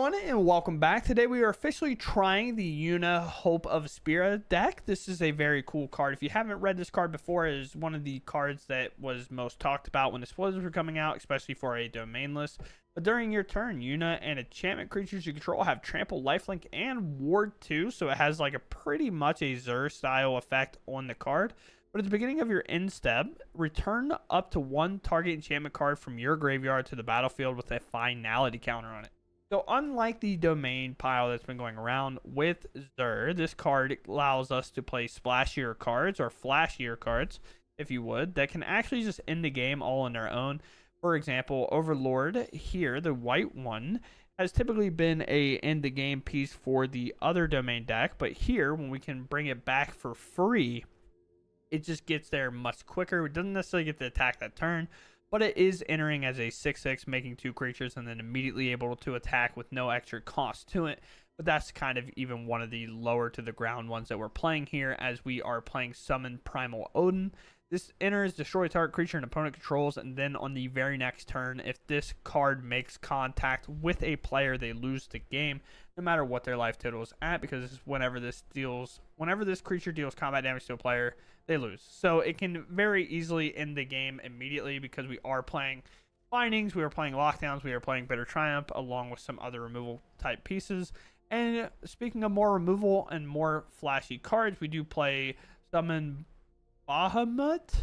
everyone, and welcome back. Today we are officially trying the Yuna Hope of Spira deck. This is a very cool card. If you haven't read this card before, it is one of the cards that was most talked about when the spoilers were coming out, especially for a domain list. But during your turn, Yuna and enchantment creatures you control have trample, lifelink, and ward 2, so it has like a pretty much a Zur style effect on the card. But at the beginning of your end step, return up to one target enchantment card from your graveyard to the battlefield with a finality counter on it. So unlike the domain pile that's been going around with Zur, this card allows us to play splashier cards or flashier cards, if you would, that can actually just end the game all on their own. For example, Overlord here, the white one, has typically been a end the game piece for the other domain deck, but here, when we can bring it back for free, it just gets there much quicker. It doesn't necessarily get to attack that turn, but it is entering as a 6/6, making 2 creatures, and then immediately able to attack with no extra cost to it. But that's kind of even one of the lower to the ground ones that we're playing here, as we are playing Summon Primal Odin. This enters, destroy target creature an opponent controls, and then on the very next turn, if this card makes contact with a player, they lose the game, no matter what their life total is at, because whenever this creature deals combat damage to a player, they lose. So it can very easily end the game immediately, because we are playing Bindings, we are playing Lockdowns, we are playing Bitter Triumph, along with some other removal type pieces. And speaking of more removal and more flashy cards, we do play Summon Bahamut.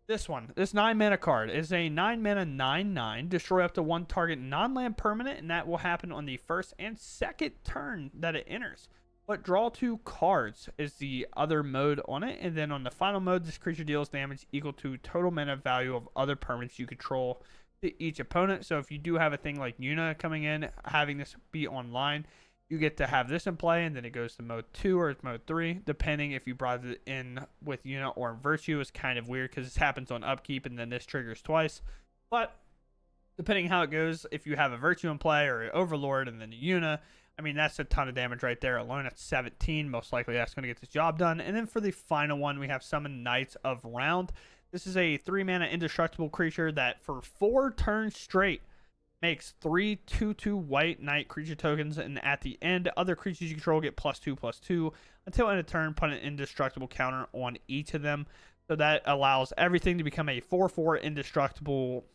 This 9 mana card is a 9 mana 9/9, destroy up to one target non-land permanent, and that will happen on the first and second turn that it enters. But draw 2 cards is the other mode on it, and then on the final mode, this creature deals damage equal to total mana value of other permanents you control to each opponent. So if you do have a thing like Yuna coming in, having this be online, you get to have this in play, and then it goes to mode 2 or mode 3, depending if you brought it in with Yuna or Virtue. Is kind of weird because this happens on upkeep, and then this triggers twice. But depending how it goes, if you have a Virtue in play or an Overlord and then a Yuna, I mean, that's a ton of damage right there alone. At 17, most likely that's going to get this job done. And then for the final one, we have Summon Knights of Round. This is a 3 mana indestructible creature that for 4 turns straight makes 3 2/2 white knight creature tokens, and at the end, other creatures you control get +2/+2 until end of turn. Put an indestructible counter on each of them. So that allows everything to become a 4/4 indestructible,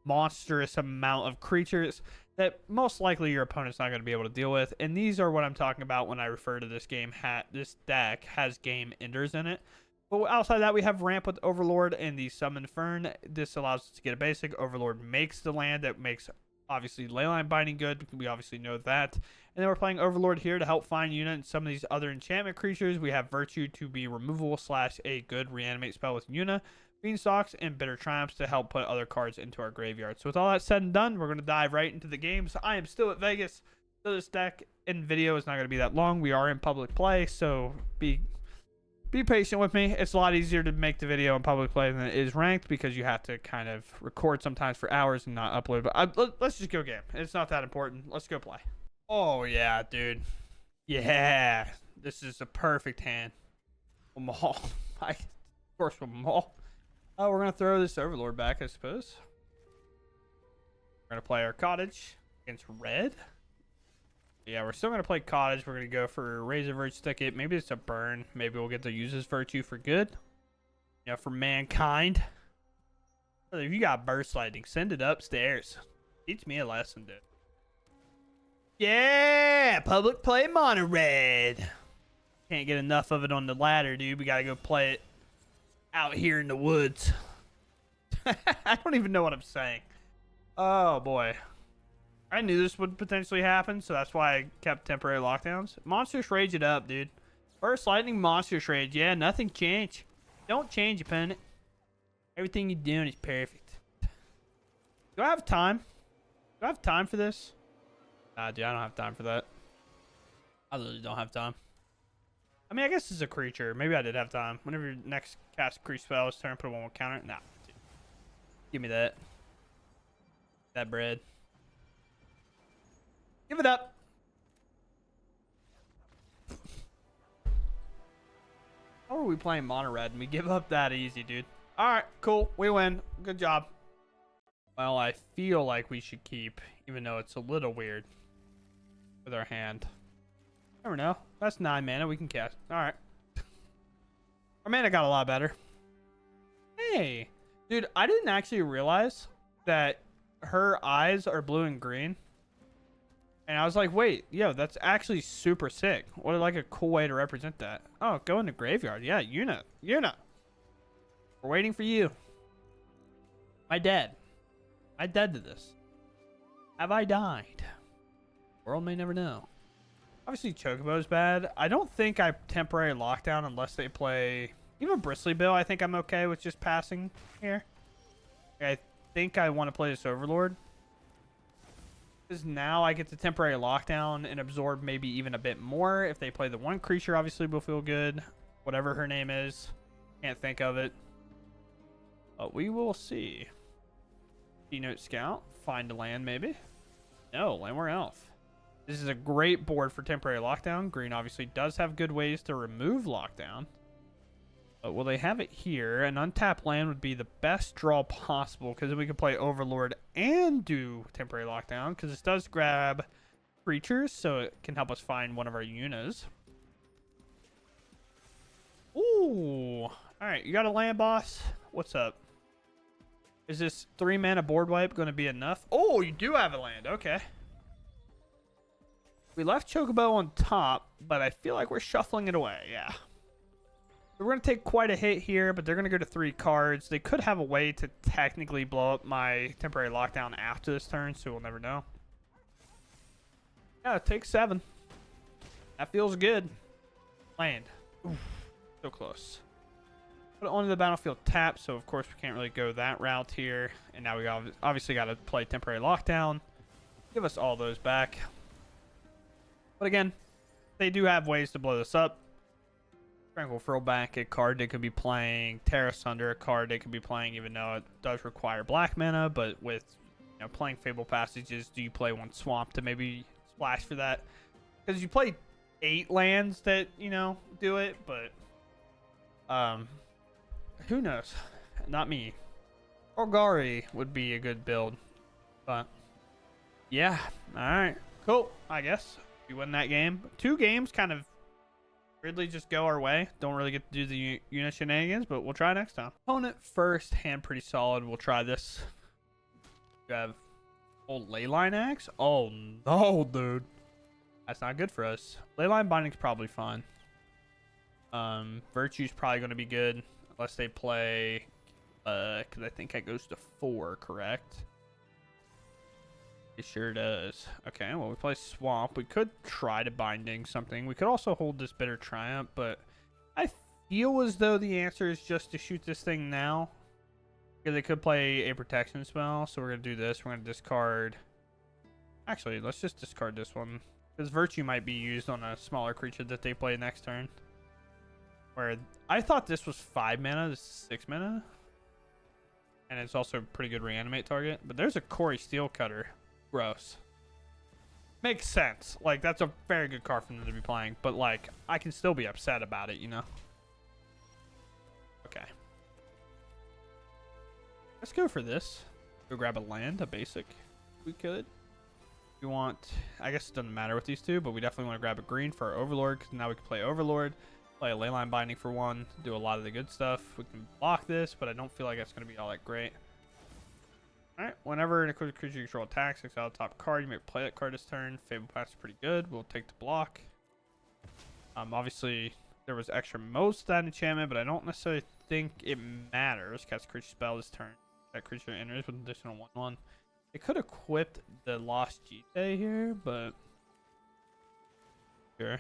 monstrous amount of creatures that most likely your opponent's not going to be able to deal with. And these are what I'm talking about when I refer to this game. This deck has game enders in it. But outside that, we have Ramp with Overlord and the Summon Fern. This allows us to get a basic. Overlord makes the land that makes, obviously, Leyline Binding good. We obviously know that. And then we're playing Overlord here to help find Yuna and some of these other enchantment creatures. We have Virtue to be removal / a good reanimate spell with Yuna, Beanstalks, and Bitter Triumphs to help put other cards into our graveyard. So with all that said and done, we're going to dive right into the games. I am still at Vegas, so this deck and video is not going to be that long. We are in public play, so be patient with me. It's a lot easier to make the video in public play than it is ranked, because you have to kind of record sometimes for hours and not upload. But let's just go game. It's not that important. Let's go play. Oh, yeah, dude. Yeah. This is a perfect hand. Maul. Of course, with Maul. Oh, we're going to throw this Overlord back, I suppose. We're going to play our Cottage against red. Yeah, we're still going to play Cottage. We're going to go for Razor Verge Sticket. Maybe it's a burn. Maybe we'll get to use this Virtue for good. You know, for mankind. If you got Burst Lightning, send it upstairs. Teach me a lesson, dude. Yeah! Public play Mono Red. Can't get enough of it on the ladder, dude. We got to go play it out here in the woods. I don't even know what I'm saying. Oh, boy. I knew this would potentially happen, so that's why I kept temporary lockdowns. Monstrous Rage it up, dude. Burst Lightning, Monstrous Rage. Yeah, nothing changed. Don't change, opponent. Everything you're doing is perfect. Do I have time? Do I have time for this? Nah, dude, I don't have time for that. I literally don't have time. I mean, I guess it's a creature. Maybe I did have time. Whenever your next cast creature spell is turn, put a 1/1 counter. Nah, dude. Give me that. That bread. Give it up. How are we playing Mono Red and we give up that easy, dude? All right, cool. We win. Good job. Well, I feel like we should keep, even though it's a little weird with our hand. Never know. That's 9 mana. We can cast. All right. Our mana got a lot better. Hey. Dude, I didn't actually realize that her eyes are blue and green. And I was like, wait, yo, that's actually super sick. What like a cool way to represent that. Oh, go in the graveyard. Yeah, Yuna. Yuna. We're waiting for you. Am I dead? Am I dead to this? Have I died? World may never know. Obviously, Chocobo's bad. I don't think I temporary lockdown unless they play... Even Bristly Bill, I think I'm okay with just passing here. I think I want to play this Overlord. Because now I get the temporary lockdown and absorb maybe even a bit more. If they play the one creature, obviously will feel good. Whatever her name is. Can't think of it. But we will see. Keynote Scout. Find a land, maybe. No, Landware Elf. This is a great board for temporary lockdown. Green obviously does have good ways to remove lockdown. But will they have it here? An untapped land would be the best draw possible because then we can play Overlord and do temporary lockdown because this does grab creatures, so it can help us find one of our Yunas. Ooh. Alright, you got a land, boss? What's up? Is this 3 mana board wipe going to be enough? Oh, you do have a land. Okay. We left Chocobo on top, but I feel like we're shuffling it away. Yeah. We're going to take quite a hit here, but they're going to go to 3 cards. They could have a way to technically blow up my temporary lockdown after this turn, so we'll never know. Yeah, take 7. That feels good. Land. Oof, so close. Put it onto the battlefield tap, so of course we can't really go that route here. And now we obviously got to play temporary lockdown. Give us all those back. But again, they do have ways to blow this up. Tranquil Throwback, a card they could be playing. Terra Sunder, a card they could be playing, even though it does require black mana. But with playing Fable Passages, do you play one swamp to maybe splash for that? Because you play 8 lands that do it, but who knows? Not me. Orgari would be a good build, but yeah. All right, cool. I guess we win that game. 2 games kind of weirdly just go our way. Don't really get to do the unit shenanigans, but we'll try next time. Opponent first, hand pretty solid. We'll try this. We have old Leyline Axe. Oh no, dude. That's not good for us. Leyline Binding's probably fine. Virtue's probably going to be good. Unless they play... because I think it goes to 4, correct? It sure does. Okay, well, we play Swamp. We could try to Binding something. We could also hold this Bitter Triumph, but I feel as though the answer is just to shoot this thing now. Because they could play a protection spell, so we're going to do this. We're going to discard... Actually, let's just discard this one. Because Virtue might be used on a smaller creature that they play next turn. Where I thought this was 5 mana, this is 6 mana. And it's also a pretty good reanimate target. But there's a Corey Steelcutter. Gross. Makes sense. Like, that's a very good card for them to be playing. But, like, I can still be upset about it, Okay. Let's go for this. Go grab a land, a basic. We could. We want... I guess it doesn't matter with these two, but we definitely want to grab a green for our Overlord, because now we can play Overlord. Play a Leyline Binding for 1. Do a lot of the good stuff. We can block this, but I don't feel like that's going to be all that great. Alright, whenever an equipped creature you control attacks, exile the top card, you may play that card this turn. Fable Pass is pretty good. We'll take the block. Obviously, there was extra modes to that enchantment, but I don't necessarily think it matters. Cast a creature spell this turn. That creature enters with an additional 1/1. They could have equipped the Lost Jite here, but... Sure.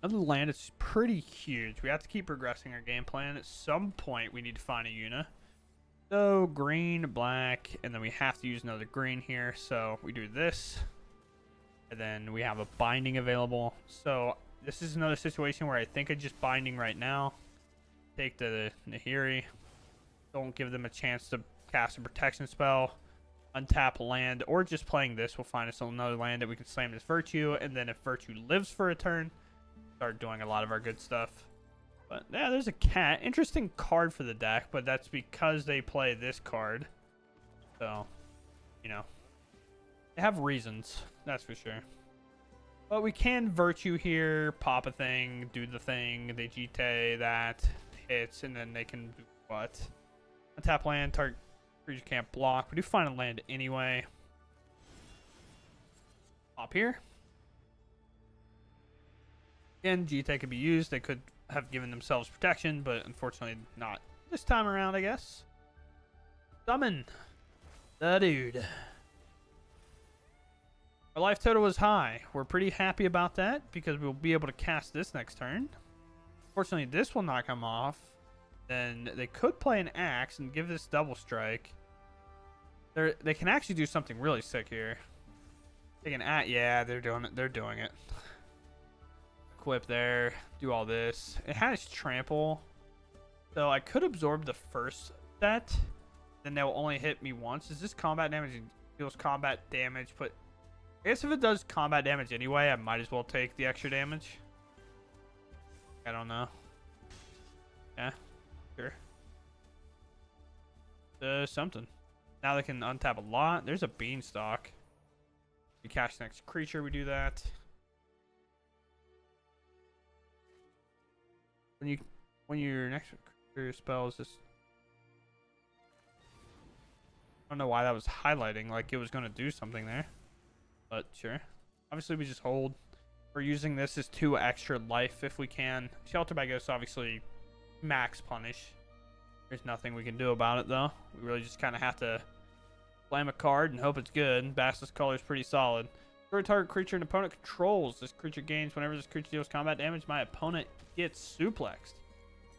Another land is pretty huge. We have to keep progressing our game plan. At some point, we need to find a Yuna. So, green, black, and then we have to use another green here. So, we do this. And then we have a binding available. So, this is another situation where I think of just binding right now. Take the Nahiri. Don't give them a chance to cast a protection spell. Untap land. Or just playing this will find us another land that we can slam this Virtue. And then if Virtue lives for a turn, start doing a lot of our good stuff. But yeah, there's a cat. Interesting card for the deck, but that's because they play this card. So, you know, they have reasons, that's for sure. But we can virtue here, pop a thing, do the thing, they GT that, hits, and then they can do what? Untap land, target creature can't block. We do find a land anyway. Pop here. Again, GT could be used. They could have given themselves protection, but unfortunately not this time around, I guess. Summon the dude. Our life total was high. We're pretty happy about that because we'll be able to cast this next turn. Fortunately, this will not come off. Then they could play an axe and give this double strike. They can actually do something really sick here. Take an yeah, they're doing it. They're doing it. Equip there. Do all this. It has trample, so I could absorb the first set. Then they'll only hit me once. Is this combat damage? It deals combat damage, but I guess if it does combat damage anyway, I might as well take the extra damage. I don't know. Yeah, sure. Something. Now they can untap a lot. There's a beanstalk. We catch the next creature, we do that. When your next creature spell is just, I don't know why that was highlighting like it was going to do something there. But sure. Obviously, we just hold. We're using this as 2 extra life if we can. Shelter by Ghost, obviously, max punish. There's nothing we can do about it, though. We really just kind of have to slam a card and hope it's good. Basilisk color is pretty solid. For a target creature an opponent controls, this creature gains whenever this creature deals combat damage. My opponent gets suplexed.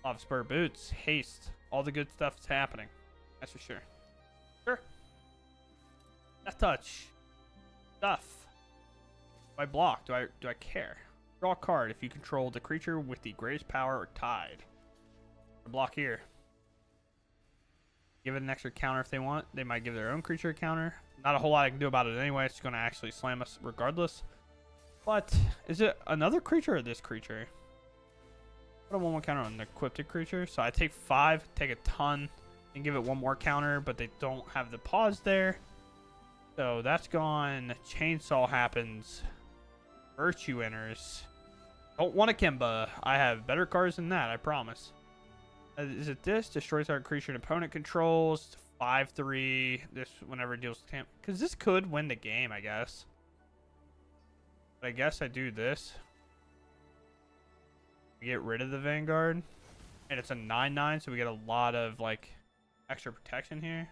Off spur boots, haste, all the good stuff is happening. That's for sure. Sure. Death touch. Stuff. Do I block? Do I care? Draw a card if you control the creature with the greatest power or tied. Block here. Give it an extra counter if they want. They might give their own creature a counter. Not a whole lot I can do about it anyway. It's going to actually slam us regardless. But is it another creature or this creature? Put a 1/1 counter on the equipped creature. So I take 5, take a ton, and give it 1 more counter, but they don't have the pause there. So that's gone. Chainsaw happens. Virtue enters. Don't want a Kimba. I have better cards than that, I promise. Is it this? Destroys our creature and opponent controls. 5/3. This whenever it deals damage. Because this could win the game, I guess. But I guess I do this. Get rid of the Vanguard. And it's a 9/9, so we get a lot of like extra protection here.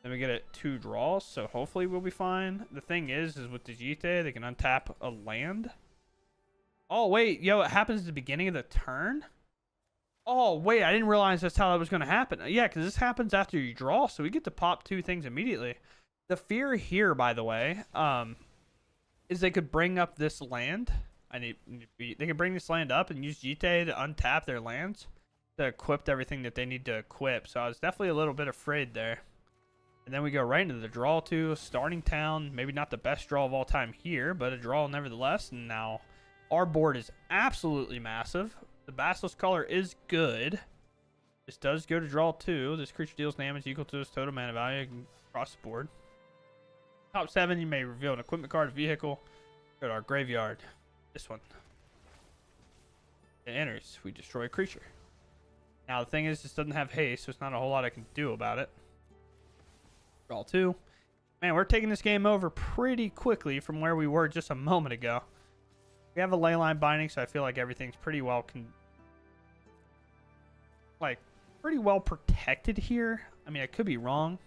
Then we get it 2 draws, so hopefully we'll be fine. The thing is with the GT, they can untap a land. Oh, wait. Yo, it happens at the beginning of the turn? Oh, wait. I didn't realize that's how that was going to happen. Yeah, because this happens after you draw, so we get to pop 2 things immediately. The fear here, by the way, is they could bring up this land. They can bring this land up and use GT to untap their lands to equip everything that they need to equip. So I was definitely a little bit afraid there. And then we go right into the draw too. Starting town. Maybe not the best draw of all time here, but a draw nevertheless. And now our board is absolutely massive. The Basilisk color is good. This does go to draw 2. This creature deals damage equal to its total mana value across the board. Top 7, you may reveal an equipment card, vehicle. Go to our graveyard. This one. It enters. We destroy a creature. Now the thing is, this doesn't have haste, so it's not a whole lot I can do about it. Draw 2. Man, we're taking this game over pretty quickly from where we were just a moment ago. We have a leyline binding, so I feel like everything's pretty well pretty well protected here. I mean, I could be wrong.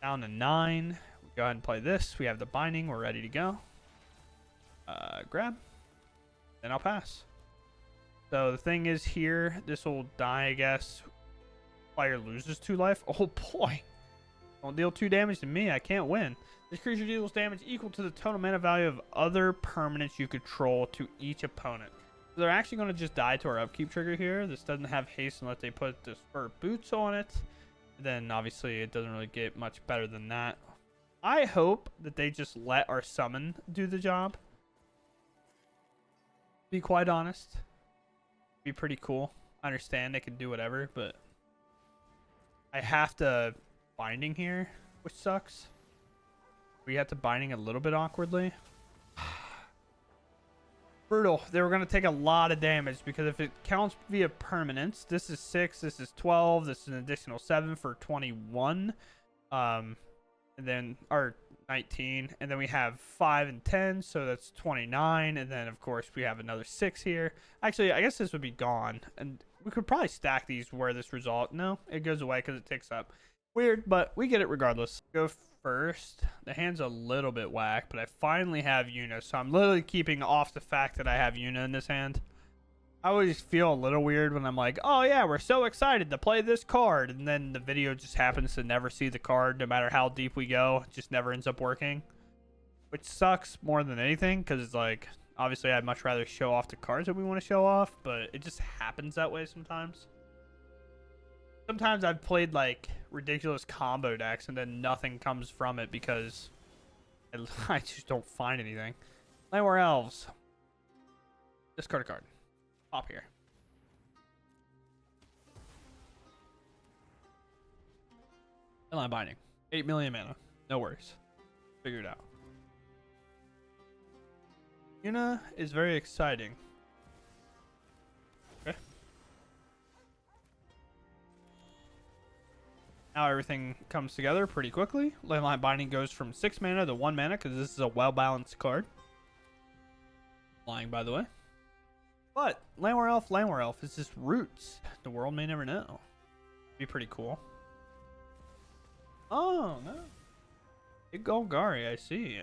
Down to 9. We go ahead and play this. We have the binding. We're ready to go. Grab. Then I'll pass. So the thing is here, this will die, I guess. Player loses 2 life. Oh boy. Don't deal 2 damage to me. I can't win. This creature deals damage equal to the total mana value of other permanents you control to each opponent. So they're actually going to just die to our upkeep trigger here. This doesn't have haste unless they put the spur boots on it. Then obviously it doesn't really get much better than that. I hope that they just let our summon do the job. To be quite honest. Be pretty cool. I understand they can do whatever, but I have to binding here, which sucks. We had to binding a little bit awkwardly. Brutal. They were going to take a lot of damage because if it counts via permanence, this is 6, this is 12, this is an additional 7 for 21. And then, or 19. And then we have 5 and 10, so that's 29. And then, of course, we have another 6 here. Actually, I guess this would be gone. And we could probably stack these where this result. No, it goes away because it ticks up. Weird, but we get it regardless. Go first. The hand's a little bit whack, but I finally have Yuna, so I'm literally keeping off the fact that I have Yuna in this hand. I always feel a little weird when I'm like, oh yeah, we're so excited to play this card, and then the video just happens to never see the card no matter how deep we go. It just never ends up working, which sucks more than anything because it's like, obviously I'd much rather show off the cards that we want to show off, but it just happens that way sometimes. Sometimes I've played like ridiculous combo decks and then nothing comes from it because I just don't find anything. Landwar Elves. Discard a card. Pop here. Inline Binding. 8 million mana. No worries. Figure it out. Yuna is very exciting. Okay. Now everything comes together pretty quickly. Landline Binding goes from 6 mana to 1 mana because this is a well-balanced card. Lying, by the way. But Landwar Elf is just roots. The world may never know. Be pretty cool. Oh, no. Big Golgari, I see.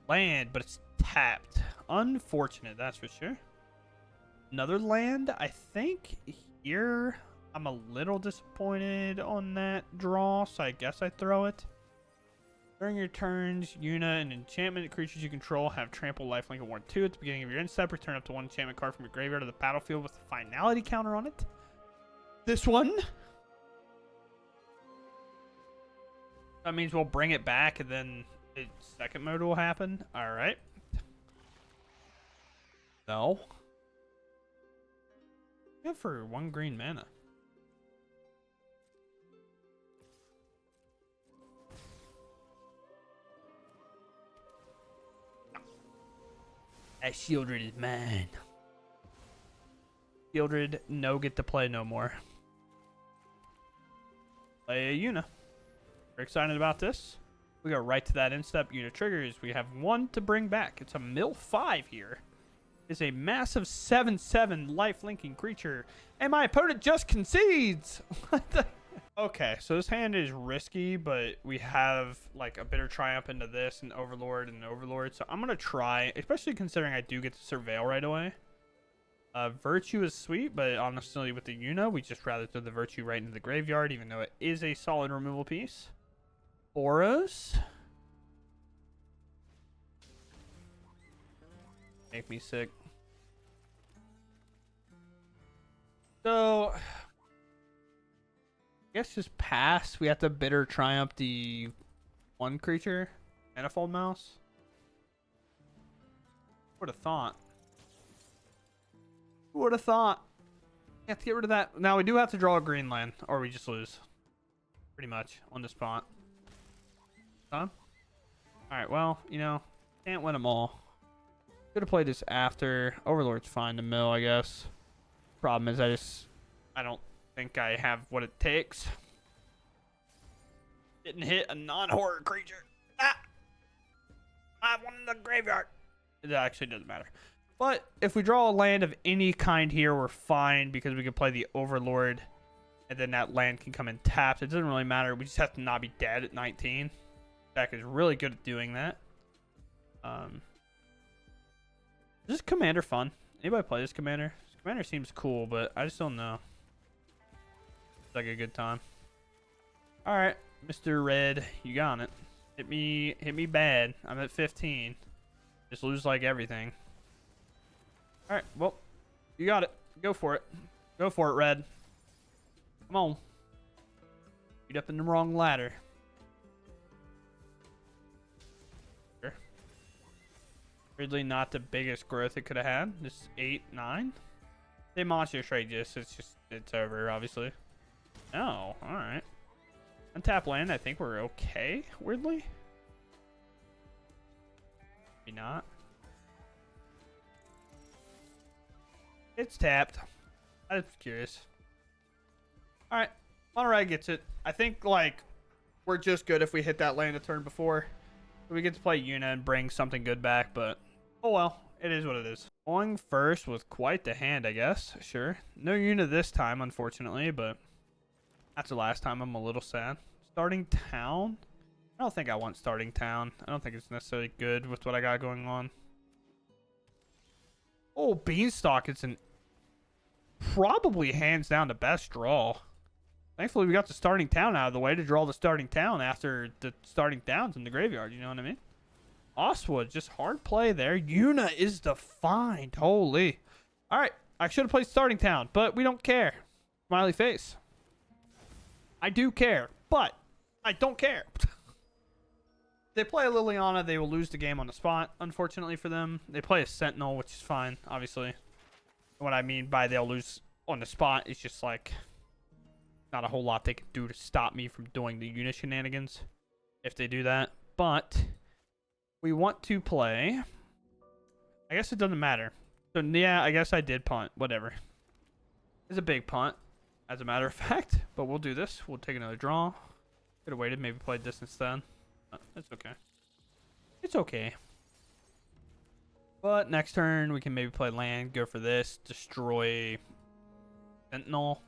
Land, but it's tapped. Unfortunate, that's for sure. Another land, I think here I'm a little disappointed on that draw, so I guess I throw it. During your turns, Yuna and enchantment creatures you control have trample, lifelink, and ward 2 at the beginning of your end step. Return up to 1 enchantment card from your graveyard to the battlefield with a finality counter on it. This one. That means we'll bring it back and then the second mode will happen. Alright. No. Yeah, for 1 green mana. That Shieldred is mine. Shieldred, no get to play no more. Play a Yuna. We're excited about this. We go right to that instep. Yuna triggers. We have 1 to bring back. It's a mill 5 here. It's a massive 7/7 life-linking creature. And my opponent just concedes. What the? Okay, so this hand is risky, but we have like a Bitter Triumph into this and Overlord and Overlord. So I'm going to try, especially considering I do get to Surveil right away. Virtue is sweet, but honestly with the Yuna, we just rather throw the Virtue right into the graveyard, even though it is a solid removal piece. Auras. Make me sick. So, I guess just pass. We have to Bitter Triumph the 1 creature. Manifold Mouse. Would have thought. Who would have thought? We have to get rid of that. Now we do have to draw a green land, or we just lose. Pretty much on the spot. Huh? Alright, well, you know, can't win them all. Could have played this after. Overlord's fine to mill, I guess. Problem is I don't think I have what it takes. Didn't hit a non-horror creature. Ah! I have one in the graveyard. It actually doesn't matter. But if we draw a land of any kind here, we're fine because we can play the Overlord. And then that land can come in tapped. It doesn't really matter. We just have to not be dead at 19. Deck is really good at doing that. Is this commander fun? Anybody play this commander? This commander seems cool, but I just don't know. It's like a good time. Alright, Mr. Red, you got it. Hit me bad. I'm at 15. Just lose like everything. Alright, well, you got it. Go for it. Go for it, Red. Come on. Beat up in the wrong ladder. Weirdly, not the biggest growth it could have had. Just 8, 9. They monster trade just it's over, obviously. Oh, alright. Untap land, I think we're okay, weirdly. Maybe not. It's tapped. I was curious. Alright. Monterey gets it. I think, like, we're just good if we hit that land a turn before. We get to play Yuna and bring something good back, but oh well. It is what it is. Going first with quite the hand, I guess. Sure. No Yuna this time, unfortunately, but that's the last time. I'm a little sad. Starting town? I don't think I want starting town. I don't think it's necessarily good with what I got going on. Oh, Beanstalk. It's an probably hands down the best draw. Thankfully, we got the starting town out of the way to draw the starting town after the starting towns in the graveyard. You know what I mean? Oswood, just hard play there. Yuna is the find. Holy. All right. I should have played starting town, but we don't care. Smiley face. I do care, but I don't care. They play a Liliana, they will lose the game on the spot, unfortunately for them. They play a Sentinel, which is fine, obviously. What I mean by they'll lose on the spot is just like not a whole lot they can do to stop me from doing the Yuna shenanigans if they do that. But we want to play. I guess it doesn't matter. So, yeah, I guess I did punt. Whatever. It's a big punt, as a matter of fact. But we'll do this. We'll take another draw. Could have waited. Maybe played this instead. It's okay. It's okay. But next turn, we can maybe play land. Go for this. Destroy Sentinel.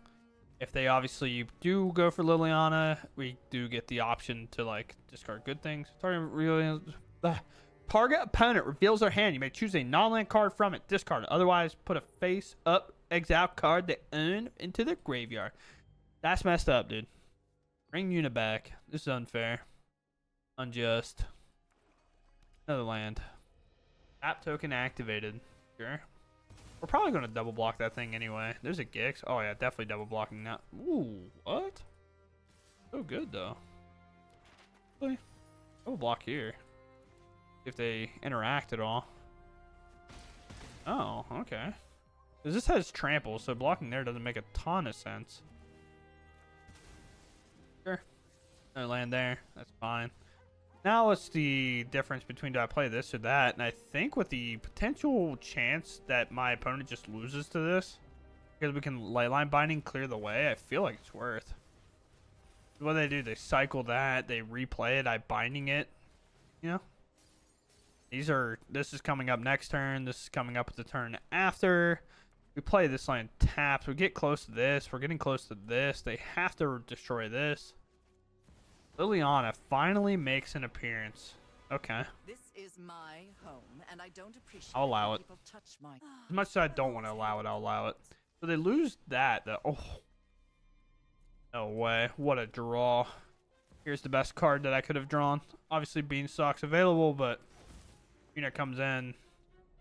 If they obviously do go for Liliana, we do get the option to, like, discard good things. Target opponent reveals their hand. You may choose a non-land card from it. Discard it. Otherwise, put a face-up exile card they own into the graveyard. That's messed up, dude. Bring Yuna back. This is unfair. Unjust. Another land. App token activated. Sure. We're probably going to double block that thing anyway. There's a Gix. Oh, yeah, definitely double blocking that. Ooh, what? So good, though. Really? Double block here. If they interact at all. Oh, okay. Because this has trample, so blocking there doesn't make a ton of sense. Sure. No land there. That's fine. Now what's the difference between do I play this or that? And I think with the potential chance that my opponent just loses to this, because we can Leyline Binding clear the way, I feel like it's worth. What do? They cycle that, they replay it, I binding it. You know? This is coming up next turn, this is coming up with the turn after. We play this land tapped, we get close to this, we're getting close to this, they have to destroy this. Liliana finally makes an appearance. Okay. This is my home, and I don't appreciate I'll allow it. people touch my... As much as I don't want to allow it, I'll allow it. So they lose that. Oh. No way. What a draw. Here's the best card that I could have drawn. Obviously, Beanstalk's available, but Yuna comes in.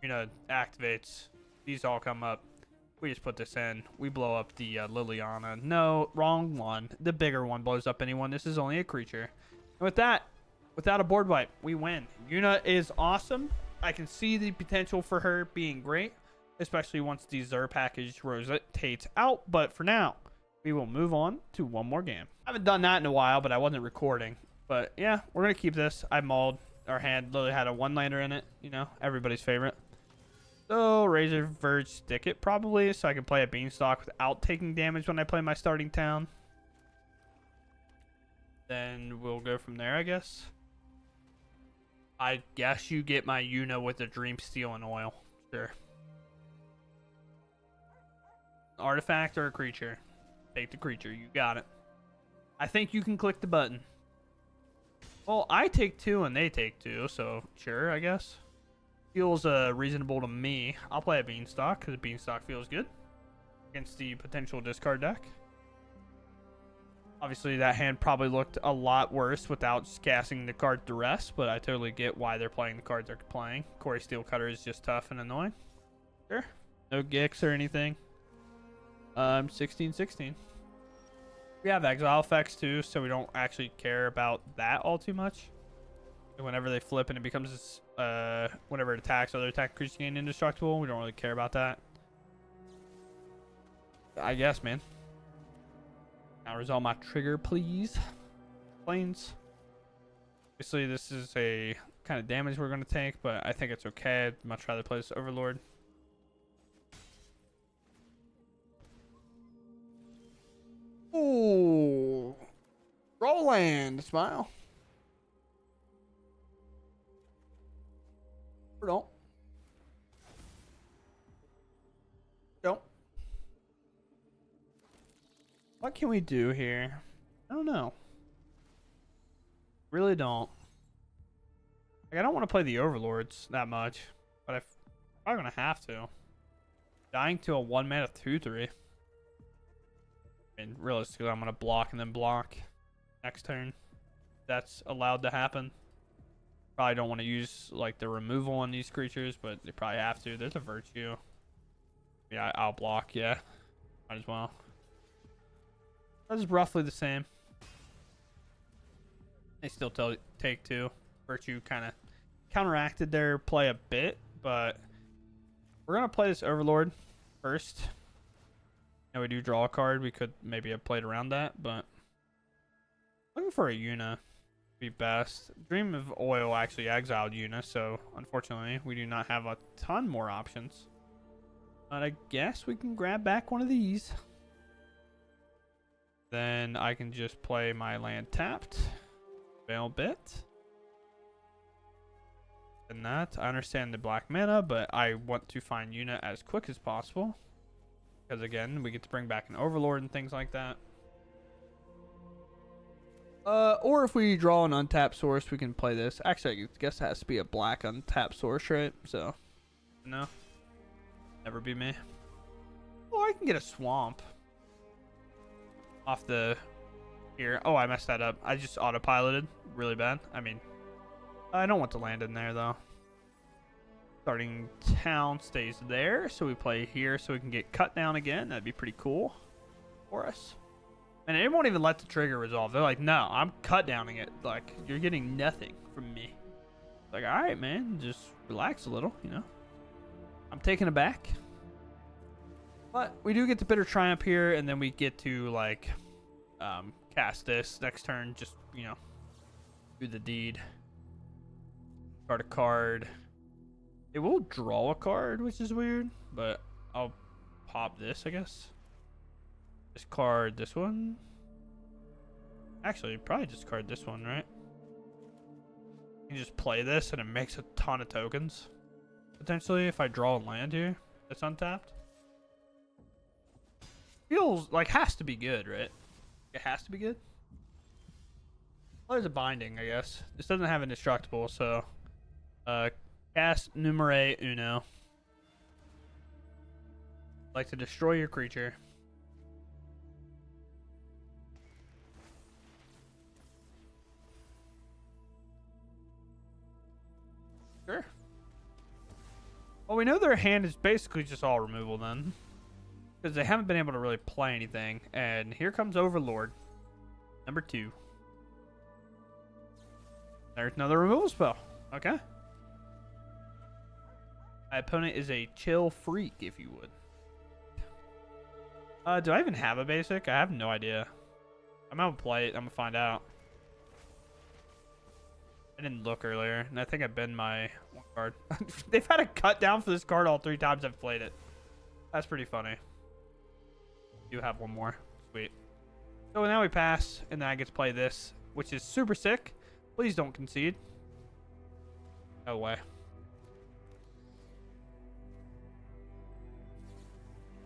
Yuna activates. These all come up. We just put this in. We blow up the Liliana. No, wrong one. The bigger one blows up anyone. This is only a creature. And with that, without a board wipe, we win. Yuna is awesome. I can see the potential for her being great, especially once the Xur package rotates out. But for now, we will move on to one more game. I haven't done that in a while, but I wasn't recording. But yeah, we're going to keep this. I mauled. Our hand literally had a one-lander in it. You know, everybody's favorite. So, Razor Verge stick it probably, so I can play a Beanstalk without taking damage when I play my starting town. Then we'll go from there, I guess. I guess you get my Yuna with the Dream Steel and Oil. Sure. Artifact or a creature? Take the creature. You got it. I think you can click the button. Well, I take 2 and they take 2, so sure, I guess. Feels reasonable to me. I'll play a Beanstalk because Beanstalk feels good against the potential discard deck. Obviously, that hand probably looked a lot worse without casting the card to rest, but I totally get why they're playing the cards they're playing. Corey Steelcutter is just tough and annoying. Sure. No Gix or anything. 16-16. We have exile effects too, so we don't actually care about that all too much. Whenever they flip and it becomes whenever it attacks, other attack creatures gain indestructible. We don't really care about that. I guess, man. Now resolve my trigger, please. Planes. Obviously, this is a kind of damage we're going to take, but I think it's okay. I'd much rather play this Overlord. Ooh. Roll land. Smile. Or don't. Don't. What can we do here? I don't know. Really don't. Like, I don't want to play the Overlords that much, but I'm probably going to have to. Dying to a 1-mana 2/3. And realistically, I'm going to block and then block next turn. That's allowed to happen. Probably don't want to use like the removal on these creatures, but they probably have to. There's a Virtue. Yeah, I'll block. Yeah, might as well. That's roughly the same. They still take 2. Virtue kind of counteracted their play a bit, but we're going to play this Overlord first. Now we do draw a card. We could maybe have played around that, but looking for a Yuna be best. Dream of Oil actually exiled Yuna, so unfortunately we do not have a ton more options. But I guess we can grab back one of these. Then I can just play my land tapped. Veil Bit. And that. I understand the black mana, but I want to find Yuna as quick as possible. Because again, we get to bring back an Overlord and things like that. Or if we draw an untapped source, we can play this. Actually, I guess it has to be a black untapped source, right? So, no. Never be me. Oh, I can get a swamp. Off the... Here. Oh, I messed that up. I just autopiloted really bad. I mean, I don't want to land in there, though. Starting town stays there, so we play here so we can get cut down again. That'd be pretty cool for us. And they won't even let the trigger resolve. They're like, no, I'm cut downing it. Like, you're getting nothing from me. Like, all right, man, just relax a little, you know. I'm taking it back. But we do get the Bitter Triumph here, and then we get to, like, cast this next turn. Just, you know, do the deed. Card a card. It will draw a card, which is weird, but I'll pop this, I guess. Discard this one. Actually, probably discard this one, right? You can just play this, and it makes a ton of tokens. Potentially, if I draw a land here, that's untapped. Feels like has to be good, right? It has to be good. Well, there's a binding, I guess. This doesn't have indestructible, so cast Numere Uno. Like to destroy your creature. Sure. Well, we know their hand is basically just all removal then. Because they haven't been able to really play anything. And here comes Overlord. Number 2. There's another removal spell. Okay. My opponent is a chill freak, if you would. Do I even have a basic? I have no idea. I'm gonna play it. I'm gonna find out. I didn't look earlier, and I think I bend my one card. They've had a cut down for this card all 3 times I've played it. That's pretty funny. You have one more. Sweet. So now we pass, and then I get to play this, which is super sick. Please don't concede. No way.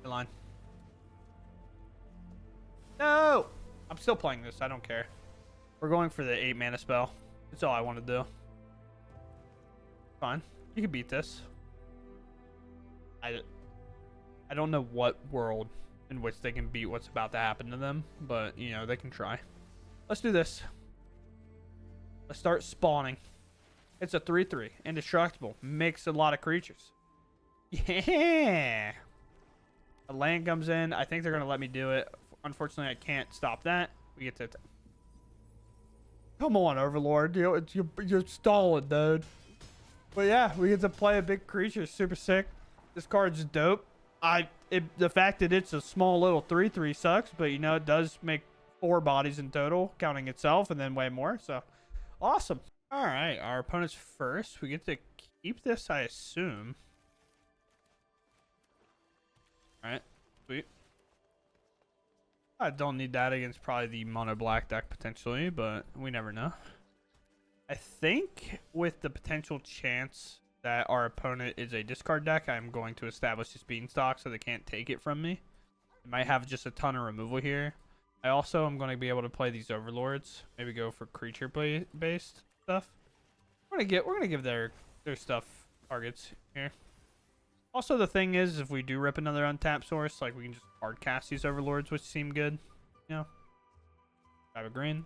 Good line. No! I'm still playing this. I don't care. We're going for the 8 mana spell. That's all I want to do. Fine. You can beat this. I don't know what world in which they can beat what's about to happen to them, but, you know, they can try. Let's do this. Let's start spawning. It's a 3/3. Indestructible. Makes a lot of creatures. Yeah! A land comes in. I think they're going to let me do it. Unfortunately, I can't stop that. We get to... Come on, Overlord. You're stalling, dude. But yeah, we get to play a big creature. Super sick. This card's dope. The fact that it's a small little 3/3 sucks, but you know, it does make 4 bodies in total, counting itself, and then way more. So, awesome. All right, our opponent's first. We get to keep this, I assume. All right, sweet. I don't need that against probably the mono black deck potentially, but we never know. I think with the potential chance that our opponent is a discard deck, I'm going to establish this Beanstalk so they can't take it from me. I might have just a ton of removal here. I also am going to be able to play these Overlords. Maybe go for creature play based stuff. We're gonna give their stuff targets here. Also, the thing is, if we do rip another untapped source, like we can just hard cast these Overlords, which seem good. You know, grab a green.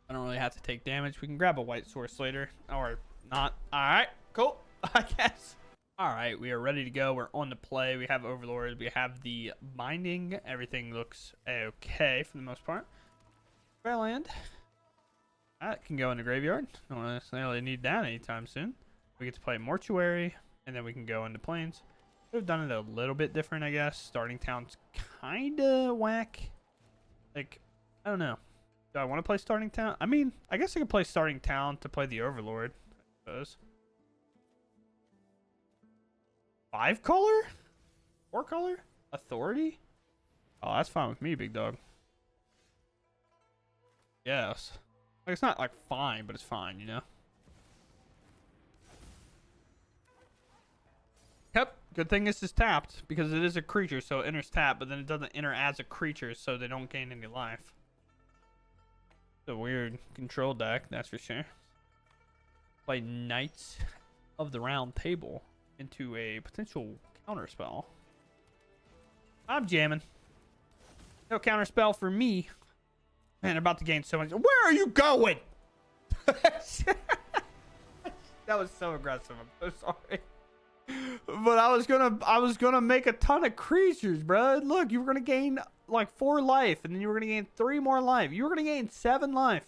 I don't really have to take damage. We can grab a white source later, or not. All right, cool. I guess. All right, we are ready to go. We're on the play. We have Overlord. We have the binding. Everything looks okay for the most part. Fair land. That can go in the graveyard. Don't necessarily need that anytime soon. We get to play Mortuary, and then we can go into Plains. Could have done it a little bit different, I guess. Starting Town's kind of whack. Like, I don't know. Do I want to play Starting Town? I mean, I guess I could play Starting Town to play the Overlord, I suppose. 5 color? 4 color? Authority? Oh, that's fine with me, big dog. Yes. Like, it's not, like, fine, but it's fine, you know? Yep. Good thing this is tapped, because it is a creature, so it enters tap, but then it doesn't enter as a creature, so they don't gain any life. It's a weird control deck, that's for sure. Play Knights of the Round Table into a potential counterspell. I'm jamming. No counterspell for me. Man, I'm about to gain so much. Where are you going? That was so aggressive. I'm so sorry. But I was gonna make a ton of creatures, bro. Look, you were gonna gain like 4 life, and then you were gonna gain 3 more life. You were gonna gain 7 life.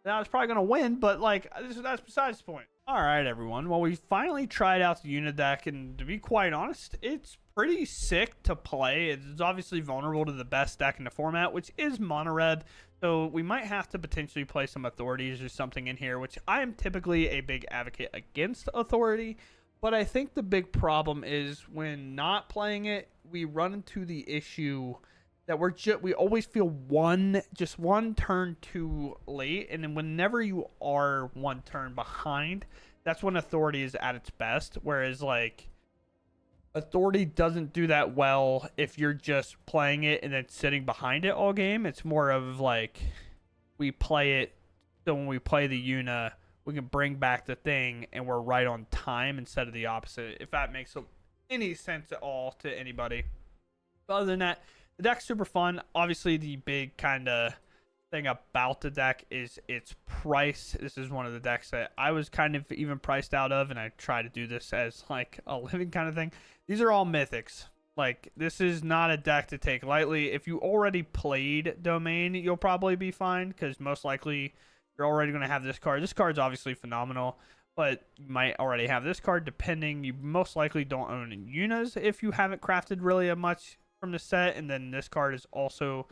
Now I was probably gonna win, but like that's besides the point. All right, everyone. Well, we finally tried out the Yuna deck, and to be quite honest, it's pretty sick to play. It's obviously vulnerable to the best deck in the format, which is mono red. So we might have to potentially play some authorities or something in here, which I am typically a big advocate against authority. But I think the big problem is when not playing it, we run into the issue that we always feel just one turn too late, and then whenever you are one turn behind, that's when authority is at its best. Whereas like authority doesn't do that well if you're just playing it and then sitting behind it all game. It's more of like we play it so when we play the Yuna, we can bring back the thing and we're right on time instead of the opposite, if that makes any sense at all to anybody. But other than that, the deck's super fun. Obviously, the big kind of thing about the deck is its price. This is one of the decks that I was kind of even priced out of, and I try to do this as like a living kind of thing. These are all mythics. Like, this is not a deck to take lightly. If you already played Domain, you'll probably be fine, because most likely you're already going to have this card. This card's obviously phenomenal, but you might already have this card, depending. You most likely don't own Yunas if you haven't crafted really much from the set, and then this card is also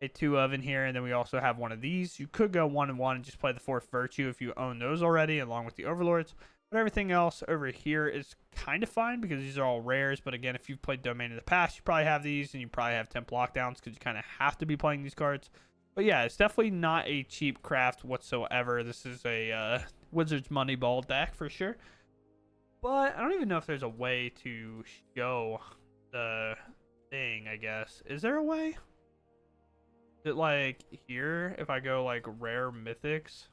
a 2 of in here, and then we also have one of these. You could go 1-1 and just play the 4th Virtue if you own those already, along with the Overlords. But everything else over here is kind of fine because these are all rares. But again, if you've played Domain in the past, you probably have these, and you probably have temp lockdowns because you kind of have to be playing these cards. But yeah, it's definitely not a cheap craft whatsoever. This is a Wizards Moneyball deck for sure. But I don't even know if there's a way to show the thing, I guess. Is there a way? Is it like here if I go like rare mythics?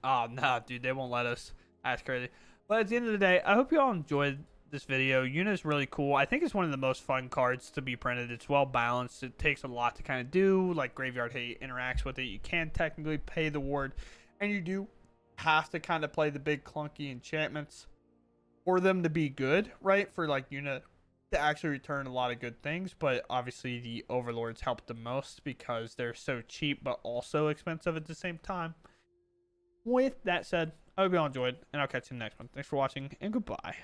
Oh no, dude, they won't let us. That's crazy. But at the end of the day, I hope you all enjoyed this video. Yuna is really cool. I think it's one of the most fun cards to be printed. It's well balanced. It takes a lot to kind of do. Like Graveyard Hate interacts with it. You can technically pay the ward, and you do have to kind of play the big clunky enchantments for them to be good, right? For like Yuna to actually return a lot of good things. But obviously the Overlords help the most because they're so cheap but also expensive at the same time. With that said, I hope you all enjoyed, and I'll catch you in the next one. Thanks for watching, and goodbye.